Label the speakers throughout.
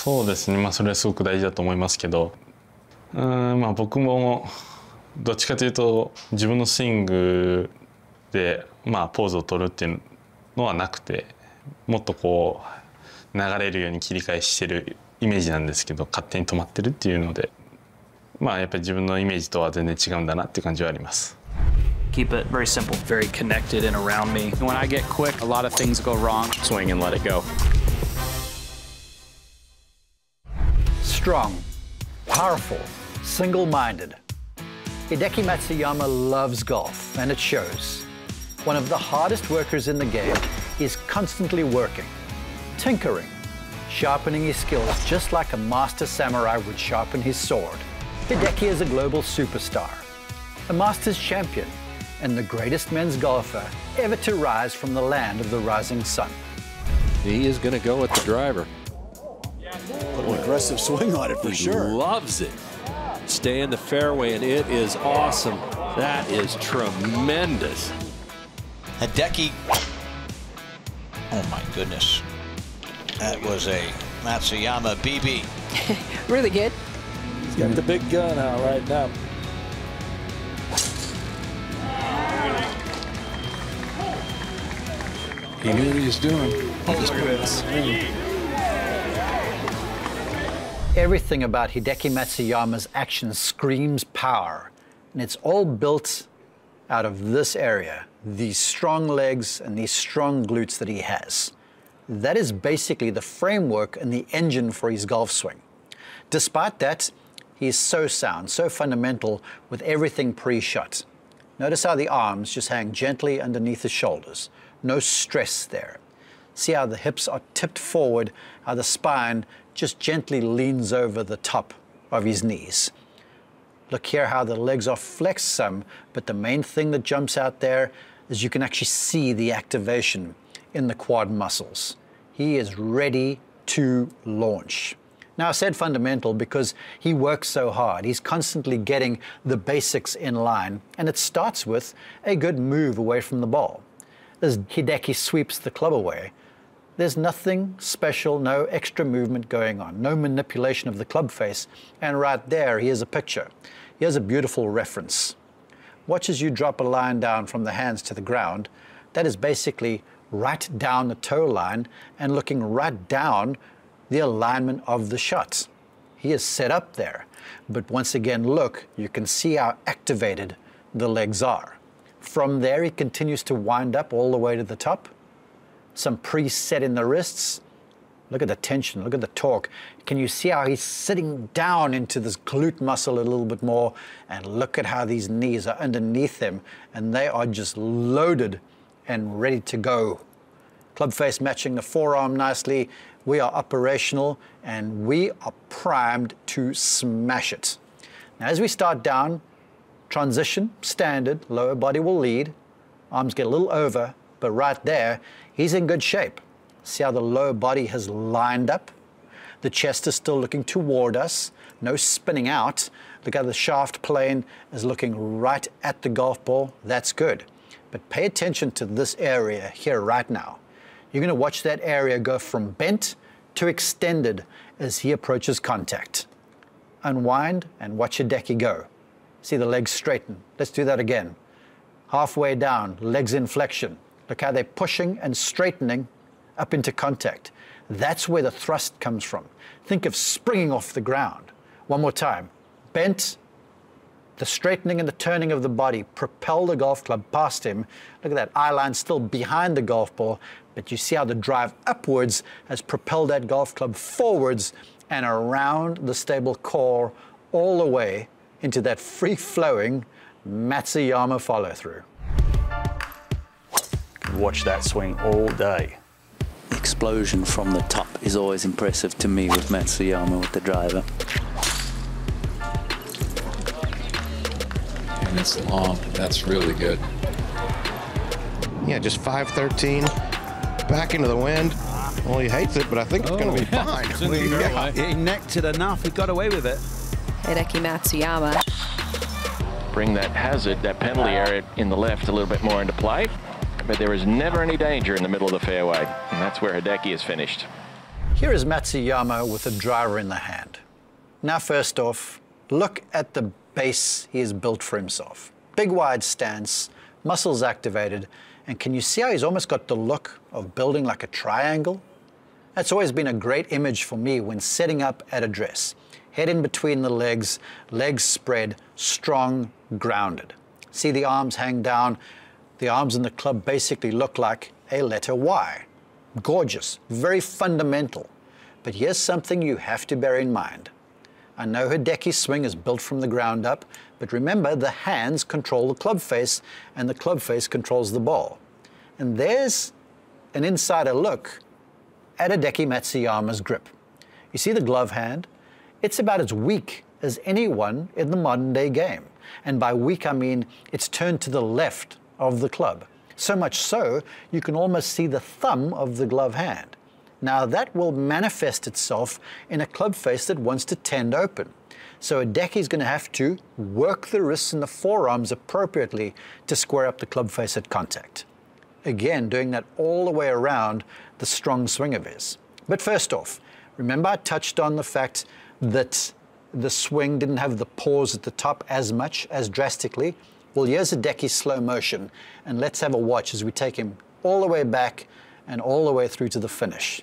Speaker 1: そうですね、それはすごく大事だと思いますけど、僕もどっちかというと自分のスイングでポーズを取るっていうのはなくて、もっとこう流れるように切り返してるイメージなんですけど、勝手に止まってるっていうので、やっぱり自分のイメージとは全然違うんだなっていう感じはあります。
Speaker 2: Keep it very simple, very connected and around me. When I get quick, a lot of things go wrong. Swing and let it go.
Speaker 3: Strong, powerful, single-minded. Hideki Matsuyama loves golf, and it shows. One of the hardest workers in the game is constantly working, tinkering, sharpening his skills just like a master samurai would sharpen his sword. Hideki is a global superstar, a Masters champion, and the greatest men's golfer ever to rise from the land of the rising sun.
Speaker 4: He is going to go with the driver.
Speaker 5: Put an aggressive swing on it for sure.
Speaker 4: He loves it. Stay in the fairway, and it is awesome. That is tremendous.
Speaker 5: Hideki. Oh my goodness. That was a Matsuyama BB.
Speaker 6: Really good.
Speaker 7: He's got the big gun out right now.
Speaker 8: He knew what he was doing.
Speaker 3: Everything about Hideki Matsuyama's action screams power, and it's all built out of this area, these strong legs and these strong glutes that he has. That is basically the framework and the engine for his golf swing. Despite that, he is so sound, so fundamental with everything pre-shot. Notice how the arms just hang gently underneath the shoulders. No stress there. See how the hips are tipped forward, how the spine just gently leans over the top of his knees. Look here how the legs are flexed some, but the main thing that jumps out there is you can actually see the activation in the quad muscles. He is ready to launch. Now, I said fundamental because he works so hard. He's constantly getting the basics in line, and it starts with a good move away from the ball. As Hideki sweeps the club away, there's nothing special, no extra movement going on, no manipulation of the club face, and right there, here's a picture. Here's a beautiful reference. Watch as you drop a line down from the hands to the ground. That is basically right down the toe line and looking right down the alignment of the shot. He is set up there, but once again, look, you can see how activated the legs are. From there, he continues to wind up all the way to the top. Some preset in the wrists. Look at the tension, look at the torque. Can you see how he's sitting down into this glute muscle a little bit more? And look at how these knees are underneath him, and they are just loaded and ready to go. Club face matching the forearm nicely. We are operational, and we are primed to smash it. Now, as we start down, transition, standard, lower body will lead. Arms get a little over, but right there, he's in good shape. See how the lower body has lined up? The chest is still looking toward us, no spinning out. Look how the shaft plane is looking right at the golf ball. That's good. But pay attention to this area here right now. You're going to watch that area go from bent to extended as he approaches contact. Unwind and watch Hideki go. See the legs straighten. Let's do that again. Halfway down, legs in flexion. Look how they're pushing and straightening up into contact. That's where the thrust comes from. Think of springing off the ground. One more time. Bent, the straightening and the turning of the body propel the golf club past him. Look at that eye line still behind the golf ball, but you see how the drive upwards has propelled that golf club forwards and around the stable core all the way into that free-flowing Matsuyama follow-through.
Speaker 2: Watch that swing all day.
Speaker 9: The explosion from the top is always impressive to me with Matsuyama with the driver.
Speaker 8: And it's long. That's really good.
Speaker 10: Yeah, just 513. Back into the wind. Well, he hates it, but I think it's going to be fine.
Speaker 7: He necked it enough. He got away with it.
Speaker 6: Hideki Matsuyama.
Speaker 11: Bring that hazard, that penalty area in the left a little bit more into play. But there is never any danger in the middle of the fairway. And that's where Hideki is finished.
Speaker 3: Here is Matsuyama with a driver in the hand. Now, first off, look at the base he has built for himself. Big wide stance, muscles activated, and can you see how he's almost got the look of building like a triangle? That's always been a great image for me when setting up at address. Head in between the legs, legs spread, strong, grounded. See the arms hang down. The arms in the club basically look like a letter Y. Gorgeous, very fundamental. But here's something you have to bear in mind. I know Hideki's swing is built from the ground up, but remember the hands control the club face and the club face controls the ball. And there's an insider look at Hideki Matsuyama's grip. You see the glove hand? It's about as weak as anyone in the modern day game. And by weak, I mean it's turned to the left of the club. So much so, you can almost see the thumb of the glove hand. Now that will manifest itself in a club face that wants to tend open. So Hideki's going to have to work the wrists and the forearms appropriately to square up the club face at contact. Again, doing that all the way around the strong swing of his. But first off, remember I touched on the fact that the swing didn't have the pause at the top as much, as drastically. Well, here's Hideki's slow motion, and let's have a watch as we take him all the way back and all the way through to the finish.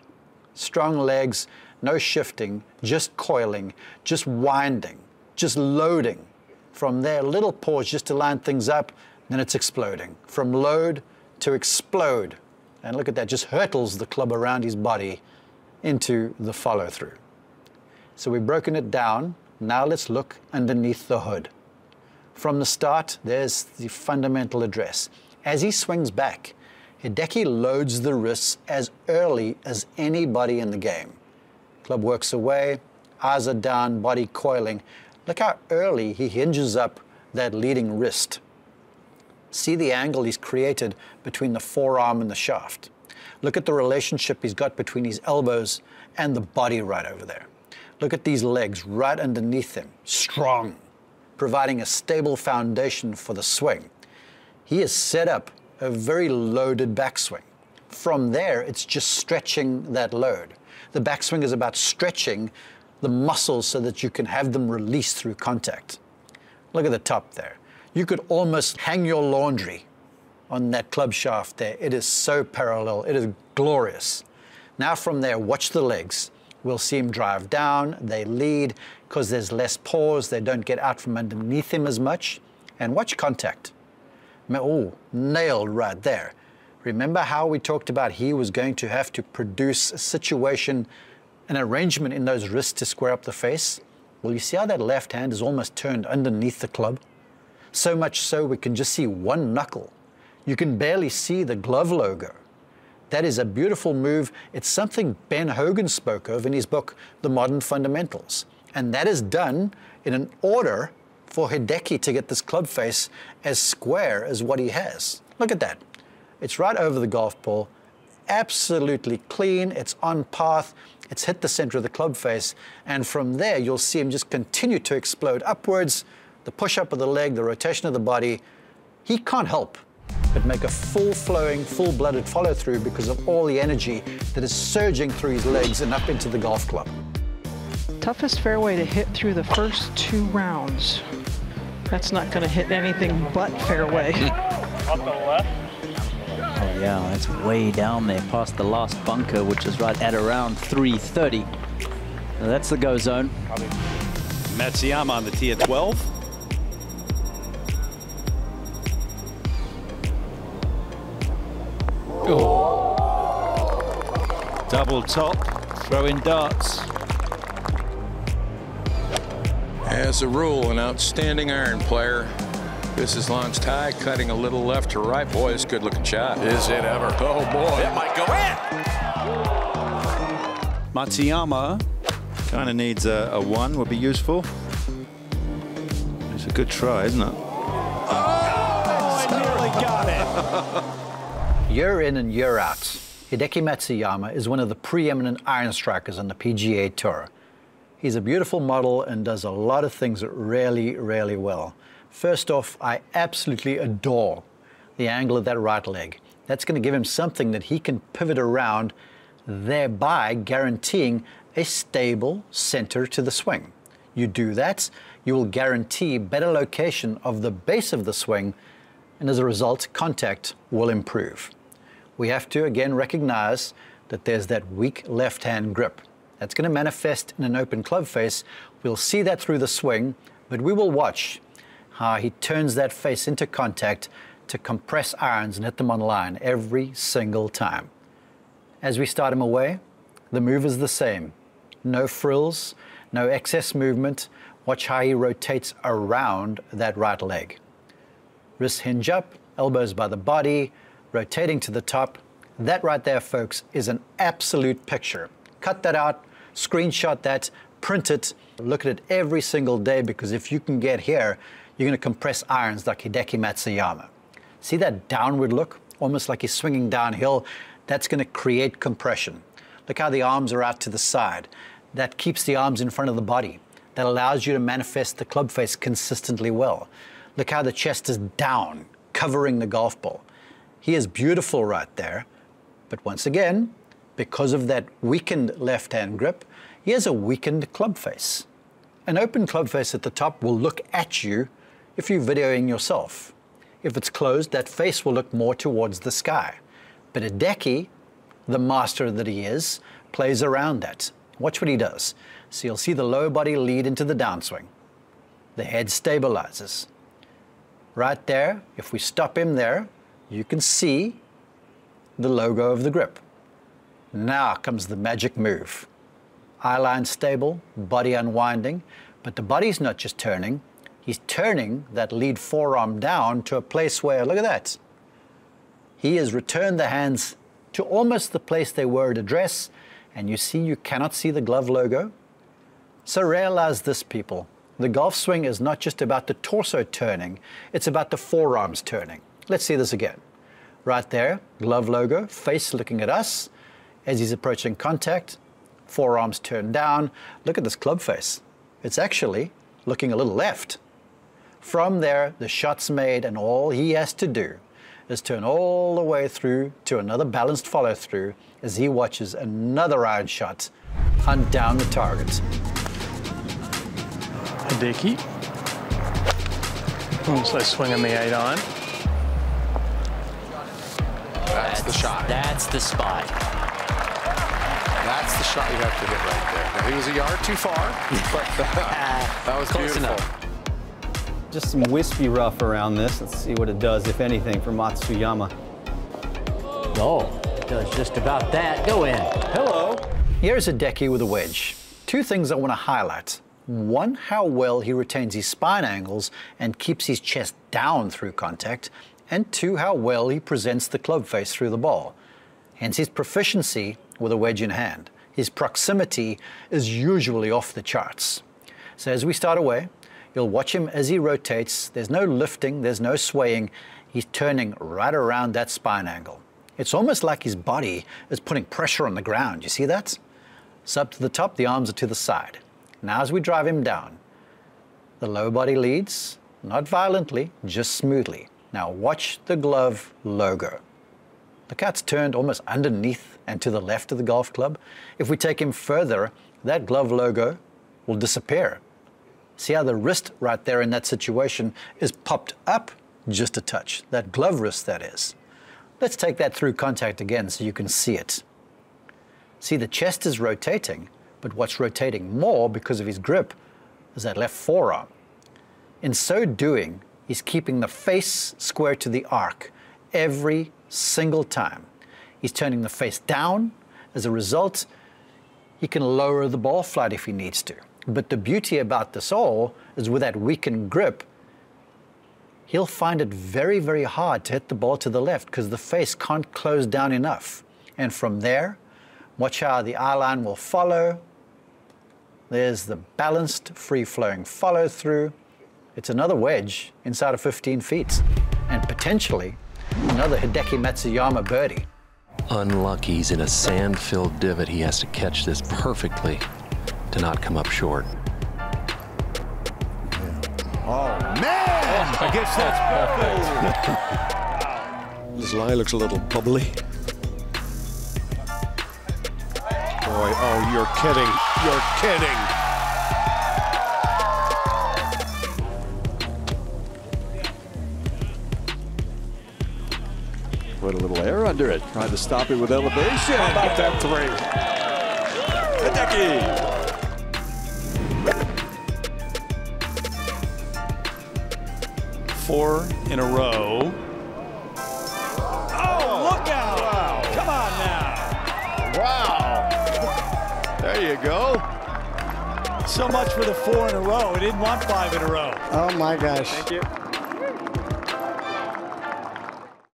Speaker 3: Strong legs, no shifting, just coiling, just winding, just loading. From there, a little pause just to line things up, then it's exploding. From load to explode. And look at that, just hurtles the club around his body into the follow-through. So we've broken it down. Now let's look underneath the hood. From the start, there's the fundamental address. As he swings back, Hideki loads the wrists as early as anybody in the game. Club works away, eyes are down, body coiling. Look how early he hinges up that leading wrist. See the angle he's created between the forearm and the shaft. Look at the relationship he's got between his elbows and the body right over there. Look at these legs right underneath him, strong, providing a stable foundation for the swing. He has set up a very loaded backswing. From there, it's just stretching that load. The backswing is about stretching the muscles so that you can have them release through contact. Look at the top there. You could almost hang your laundry on that club shaft there. It is so parallel. It is glorious. Now from there, watch the legs. We'll see him drive down. They lead because there's less pause. They don't get out from underneath him as much. And watch contact. Oh, nailed right there. Remember how we talked about he was going to have to produce a situation, an arrangement in those wrists to square up the face? Well, you see how that left hand is almost turned underneath the club? So much so we can just see one knuckle. You can barely see the glove logo. That is a beautiful move. It's something Ben Hogan spoke of in his book, The Modern Fundamentals. And that is done in an order for Hideki to get this club face as square as what he has. Look at that. It's right over the golf ball, absolutely clean, it's on path, it's hit the center of the club face, and from there you'll see him just continue to explode upwards, the push-up of the leg, the rotation of the body. He can't help but make a full-flowing, full-blooded follow-through because of all the energy that is surging through his legs and up into the golf club.
Speaker 12: Toughest fairway to hit through the first 2 rounds. That's not going to hit anything but fairway.
Speaker 13: Off the left.
Speaker 9: Oh yeah, that's way down there past the last bunker, which is right at around 330. So that's the go zone.
Speaker 7: Matsuyama on the tee at 12. Oh. Double top, throwing darts.
Speaker 8: As a rule, an outstanding iron player. This is Lance Ty cutting a little left to right. Boy, this good looking shot.
Speaker 7: Is it ever?
Speaker 8: Oh boy.
Speaker 7: It might go in. Matsuyama kind of needs a 1 would be useful. It's a good try, isn't it?
Speaker 13: Oh, I nearly got it.
Speaker 3: Year in and year out, Hideki Matsuyama is one of the preeminent iron strikers on the PGA Tour. He's a beautiful model and does a lot of things really, really well. First off, I absolutely adore the angle of that right leg. That's going to give him something that he can pivot around thereby guaranteeing a stable center to the swing. You do that, you will guarantee better location of the base of the swing, and as a result, contact will improve. We have to again recognize that there's that weak left-hand grip. That's going to manifest in an open club face. We'll see that through the swing, but we will watch how he turns that face into contact to compress irons and hit them on line every single time. As we start him away, the move is the same. No frills, no excess movement. Watch how he rotates around that right leg. Wrists hinge up, elbows by the body, rotating to the top. That right there, folks, is an absolute picture. Cut that out, screenshot that, print it, look at it every single day, because if you can get here, you're going to compress irons like Hideki Matsuyama. See that downward look, almost like he's swinging downhill? That's going to create compression. Look how the arms are out to the side. That keeps the arms in front of the body. That allows you to manifest the club face consistently well. Look how the chest is down, covering the golf ball. He is beautiful right there, but once again, because of that weakened left-hand grip, he has a weakened club face. An open club face at the top will look at you if you're videoing yourself. If it's closed, that face will look more towards the sky. But Hideki, the master that he is, plays around that. Watch what he does. So you'll see the lower body lead into the downswing. The head stabilizes. Right there, if we stop him there, you can see the logo of the grip. Now comes the magic move. Eye line stable, body unwinding, but the body's not just turning, he's turning that lead forearm down to a place where, look at that. He has returned the hands to almost the place they were at address, and you see you cannot see the glove logo. So realize this, people. The golf swing is not just about the torso turning, it's about the forearms turning. Let's see this again. Right there, glove logo, face looking at us as he's approaching contact, forearms turned down. Look at this club face. It's actually looking a little left. From there, the shot's made, and all he has to do is turn all the way through to another balanced follow-through as he watches another iron shot hunt down the target.
Speaker 13: Hideki. So swinging the 8-iron.
Speaker 10: That's the shot.
Speaker 9: That's the spot.
Speaker 10: That's the shot you have to hit right there. Now, he was a yard too far, but that was
Speaker 9: close
Speaker 10: beautiful.
Speaker 9: enough.
Speaker 14: Just some wispy rough around this. Let's see what it does, if anything, for Matsuyama.
Speaker 9: Oh, does just about that. Go in.
Speaker 14: Hello.
Speaker 3: Here's Hideki with a wedge. Two things I want to highlight. One, how well he retains his spine angles and keeps his chest down through contact. And two, how well he presents the club face through the ball. Hence his proficiency with a wedge in hand. His proximity is usually off the charts. So as we start away, you'll watch him as he rotates. There's no lifting, there's no swaying. He's turning right around that spine angle. It's almost like his body is putting pressure on the ground. You see that? So up to the top, the arms are to the side. Now as we drive him down, the lower body leads, not violently, just smoothly. Now watch the glove logo. Look how it's turned almost underneath and to the left of the golf club. If we take him further, that glove logo will disappear. See how the wrist right there in that situation is popped up just a touch. That glove wrist, that is. Let's take that through contact again so you can see it. See, the chest is rotating, but what's rotating more because of his grip is that left forearm. In so doing, he's keeping the face square to the arc every single time. He's turning the face down. As a result, he can lower the ball flight if he needs to. But the beauty about this all is with that weakened grip, he'll find it very, very hard to hit the ball to the left because the face can't close down enough. And from there, watch how the eye line will follow. There's the balanced, free-flowing follow-through. It's another wedge inside of 15 feet. And potentially another Hideki Matsuyama birdie.
Speaker 4: Unlucky he's in a sand-filled divot. He has to catch this perfectly to not come up short.
Speaker 5: Oh, man! I guess that's perfect. His lie looks a little bubbly.
Speaker 10: boy. Oh, you're kidding. You're kidding.
Speaker 15: Put a little air under it. Tried to stop it with elevation. How about that three? Hideki.
Speaker 16: 4 in a row.
Speaker 15: Oh, look out! Wow. Come on now.
Speaker 10: Wow. There you go.
Speaker 15: So much for the 4 in a row. We didn't want 5 in a row.
Speaker 10: Oh my gosh.
Speaker 15: Thank you.